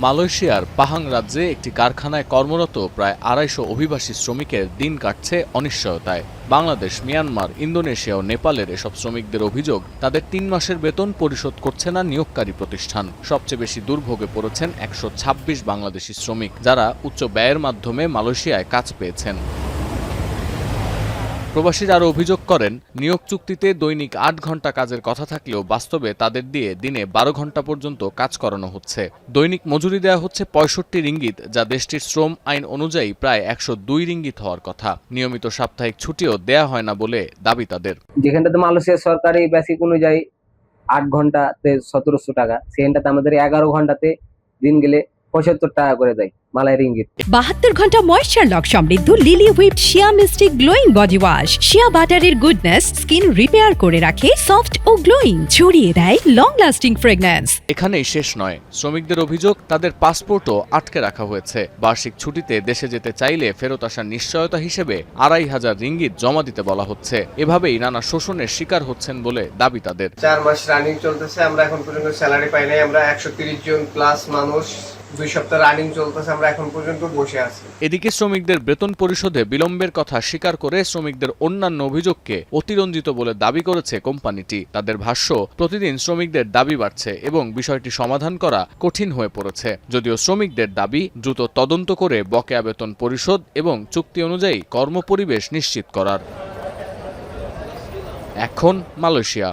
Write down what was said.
মালয়েশিয়ার পাহাং রাজ্যে একটি কারখানায় কর্মরত প্রায় ২৫০ অভিবাসী শ্রমিকের দিন কাটছে অনিশ্চয়তায়। বাংলাদেশ, মিয়ানমার, ইন্দোনেশিয়া ও নেপালের এসব শ্রমিকদের অভিযোগ, তাদের ৩ মাসের বেতন পরিশোধ করছে না নিয়োগকারী প্রতিষ্ঠান। সবচেয়ে বেশি দুর্ভোগে পড়েছেন ১২৬ বাংলাদেশি শ্রমিক, যারা উচ্চ ব্যয়ের মাধ্যমে মালয়েশিয়ায় কাজ পেয়েছেন। প্রবাসীরা আরও অভিযোগ করেন, নিয়োগ চুক্তিতে দৈনিক ৮ ঘন্টা কাজের কথা থাকলেও বাস্তবে তাদের দিয়ে দিনে ১২ ঘন্টা পর্যন্ত কাজ করানো হচ্ছে। দৈনিক মজুরি দেওয়া হচ্ছে ৬৫ রিঙ্গিত, যা দেশটির শ্রম আইন অনুযায়ী প্রায় ১০২ রিঙ্গিত হওয়ার কথা। নিয়মিত সাপ্তাহিক ছুটিও দেয়া হয় না বলে দাবি তাদের। যেখানটাতে মালয়েশিয়ার সরকারি বেসিক অনুযায়ী ৮ ঘন্টাতে ১৭০০ টাকা, সেখানটাতে আমাদের ১১ ঘন্টাতে দিন গেলে ৭৫ টাকা করে দেয় মালয় রিঙ্গিত। ৭২ ঘন্টা ময়েশ্চার লক সমৃদ্ধ লিলি হুইপড শিয়া মিস্টিক গ্লোয়িং বডি ওয়াশ। শিয়া বাটারের গুডনেস স্কিন রিপেয়ার করে রাখে সফট ও গ্লোয়িং, ছড়িয়ে দেয় লং লাস্টিং ফ্রেগন্যান্স। এখানেই শেষ নয়, শ্রমিকদের অভিযোগ, তাদের পাসপোর্টও আটকে রাখা হয়েছে। বার্ষিক ছুটিতে দেশে যেতে চাইলে ফেরত আসার নিশ্চয়তা হিসেবে ২৫০০ রিঙ্গিত জমা দিতে বলা হচ্ছে। এভাবেই নানা শোষণের শিকার হচ্ছেন বলে দাবি তাদের। ৪ মাস রানিং চলতেছে, আমরা এখন পর্যন্ত স্যালারি পাই নাই। আমরা ১৩০ জন প্লাস মানুষ, ২ সপ্তাহ রানিং চলতেছে, আমরা এখন পর্যন্ত বসে আছি। এদিকে শ্রমিকদের বেতন পরিশোধে বিলম্বের কথা স্বীকার করে শ্রমিকদের অন্যান্য অভিযোগকে অতিরঞ্জিত বলে দাবি করেছে কোম্পানিটি। তাদের ভাষ্য, প্রতিদিন শ্রমিকদের দাবি বাড়ছে এবং বিষয়টি সমাধান করা কঠিন হয়ে পড়েছে। যদিও শ্রমিকদের দাবি দ্রুত তদন্ত করে বকেয়া বেতন পরিশোধ এবং চুক্তি অনুযায়ী কর্মপরিবেশ নিশ্চিত করার। এখন মালয়েশিয়া।